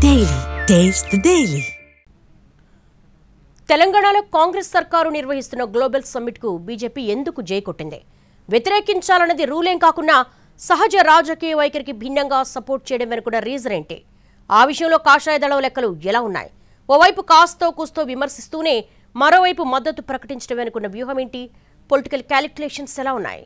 Daily. Taste the Daily. తెలంగాణలో కాంగ్రెస్ సర్కారు నిర్వహిస్తున్న గ్లోబల్ సమ్మిట్ కు బీజేపీ ఎందుకు జై కొట్టింది? వ్యతిరేకించాలన్నది రూలేం కాకుండా సహజ రాజకీయ వైఖరికి భిన్నంగా సపోర్ట్ చేయడం వెనుకున్న రీజన్ ఏంటి? ఆ విషయంలో కాషాయ దళం లెక్కలు ఎలా ఉన్నాయి? ఓవైపు కాస్తో కూస్తో విమర్శిస్తూనే మరోవైపు మద్దతు ప్రకటించడం వెనుకున్న వ్యూహం ఏంటి? పొలిటికల్ క్యాలిక్యులేషన్స్ ఎలా ఉన్నాయి?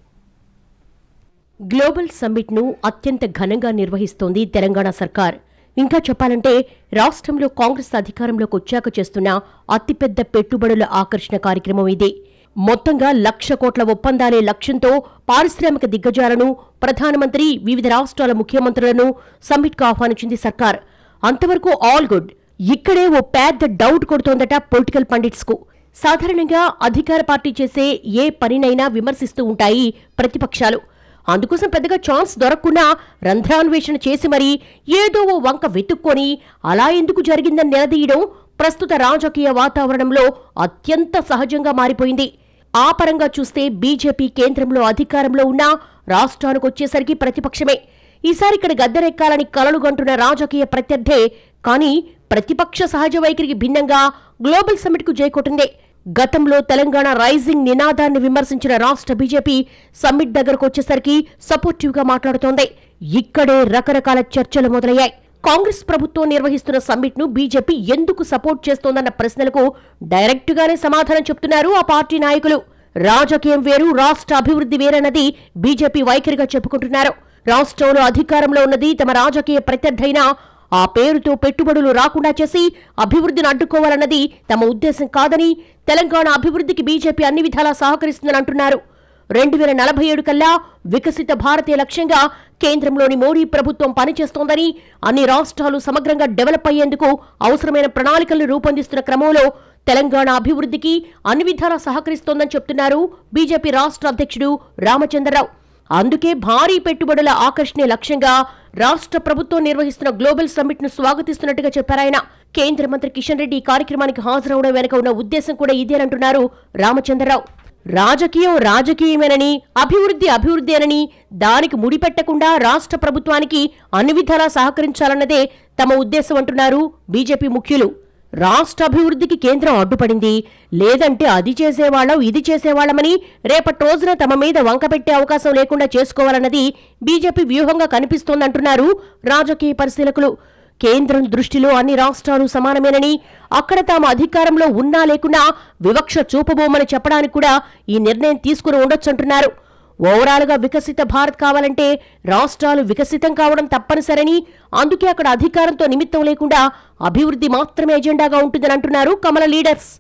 గ్లోబల్ సమ్మిట్ ను అత్యంత ఘనంగా నిర్వహిస్తోంది తెలంగాణ సర్కార్. ఇంకా చెప్పాలంటే రాష్ట్రంలో కాంగ్రెస్ అధికారంలోకి వచ్చాక చేస్తున్న అతిపెద్ద పెట్టుబడుల ఆకర్షణ కార్యక్రమం ఇది. మొత్తంగా 1,00,000 కోట్ల ఒప్పందాలే లక్ష్యంతో పారిశ్రామిక దిగ్గజాలను, ప్రధానమంత్రి, వివిధ రాష్ట్రాల ముఖ్యమంత్రులను సమ్మిట్కు ఆహ్వానించింది సర్కార్. అంతవరకు ఆల్ గుడ్. ఇక్కడే ఓ పెద్ద డౌట్ కొడుతోందట పొలిటికల్ పండిట్స్ కు. సాధారణంగా అధికార పార్టీ చేసే ఏ పనినైనా విమర్శిస్తూ ఉంటాయి ప్రతిపక్షాలు. అందుకోసం పెద్దగా ఛాన్స్ దొరకకుండా రంధ్రాన్వేషణ చేసి మరీ ఏదో ఓ వంక వెతుక్కొని అలా ఎందుకు జరిగిందని నిలదీయడం ప్రస్తుత రాజకీయ వాతావరణంలో అత్యంత సహజంగా మారిపోయింది. ఆ పరంగా చూస్తే బీజేపీ కేంద్రంలో అధికారంలో ఉన్న రాష్ట్రానికి వచ్చేసరికి ప్రతిపక్షమే. ఈసారి ఇక్కడ గద్దెనెక్కాలని కలలుగంటున్న రాజకీయ ప్రత్యర్థే. కానీ ప్రతిపక్ష సహజ వైఖరికి భిన్నంగా గ్లోబల్ సమ్మిట్కు జైకొట్టిందే. గతంలో తెలంగాణ రైజింగ్ నినాదాన్ని విమర్శించిన రాష్ట్ర బీజేపీ సమ్మిట్ దగ్గరకు వచ్చేసరికి సపోర్టివ్ గా మాట్లాడుతోంది. ఇక్కడే రకరకాల చర్చలు మొదలయ్యాయి. కాంగ్రెస్ ప్రభుత్వం నిర్వహిస్తున్న సమ్మిట్ ను బీజేపీ ఎందుకు సపోర్ట్ చేస్తోందన్న ప్రశ్నలకు డైరెక్ట్ గానే సమాధానం చెప్తున్నారు ఆ పార్టీ నాయకులు. రాజకీయం వేరు, రాష్ట్ర అభివృద్ధి వేరన్నది బీజేపీ వైఖరిగా చెప్పుకుంటున్నారు. రాష్ట్రంలో అధికారంలో ఉన్నది తమ రాజకీయ ప్రత్యర్థైనా ఆ పేరుతో పెట్టుబడులు రాకుండా చేసి అభివృద్ధిని అడ్డుకోవాలన్నది తమ ఉద్దేశం కాదని, తెలంగాణ అభివృద్ధికి బీజేపీ అన్ని విధాలా సహకరిస్తుందని అంటున్నారు. 2047 కల్లా వికసిత భారతీయ లక్ష్యంగా కేంద్రంలోని మోడీ ప్రభుత్వం పనిచేస్తోందని, అన్ని రాష్ట్రాలు సమగ్రంగా డెవలప్ అయ్యేందుకు అవసరమైన ప్రణాళికలను రూపొందిస్తున్న క్రమంలో తెలంగాణ అభివృద్ధికి అన్ని విధాలా సహకరిస్తోందని చెప్తున్నారు బీజేపీ రాష్ట్ర అధ్యక్షుడు రామచంద్రరావు. అందుకే భారీ పెట్టుబడుల ఆకర్షణే లక్ష్యంగా రాష్ట్ర ప్రభుత్వం నిర్వహిస్తున్న గ్లోబల్ సమ్మిట్ ను స్వాగతిస్తున్నట్టుగా చెప్పారాయన. కేంద్ర మంత్రి కిషన్ రెడ్డి ఈ కార్యక్రమానికి హాజరవడం వెనుక ఉన్న ఉద్దేశం కూడా ఇదేనంటున్నారు రామచంద్రరావు. రాజకీయం రాజకీయమేనని, అభివృద్ధి అభివృద్ధేనని దానికి ముడిపెట్టకుండా రాష్ట్ర ప్రభుత్వానికి అన్ని విధాలా సహకరించాలన్నదే తమ ఉద్దేశం అంటున్నారు బీజేపీ ముఖ్యులు. రాష్ట్ర అభివృద్ధికి కేంద్రం అడ్డుపడింది, లేదంటే అది చేసేవాళ్ళం ఇది చేసేవాళ్లమని రేపటి రోజున తమ మీద వంకపెట్టే అవకాశం లేకుండా చేసుకోవాలన్నది బీజేపీ వ్యూహంగా కనిపిస్తోందంటున్నారు రాజకీయ పరిశీలకులు. కేంద్రం దృష్టిలో అన్ని రాష్ట్రాలు సమానమేనని, అక్కడ తాము అధికారంలో ఉన్నా లేకున్నా వివక్ష చూపబోమని చెప్పడానికి కూడా ఈ నిర్ణయం తీసుకుని ఉండొచ్చంటున్నారు. ఓవరాల్ గా వికసిత భారత్ కావాలంటే రాష్ట్రాలు వికసితం కావడం తప్పనిసరని, అందుకే అక్కడ అధికారంతో నిమిత్తం లేకుండా అభివృద్ధి మాత్రమే ఎజెండాగా ఉంటుందని అంటున్నారు కమల లీడర్స్.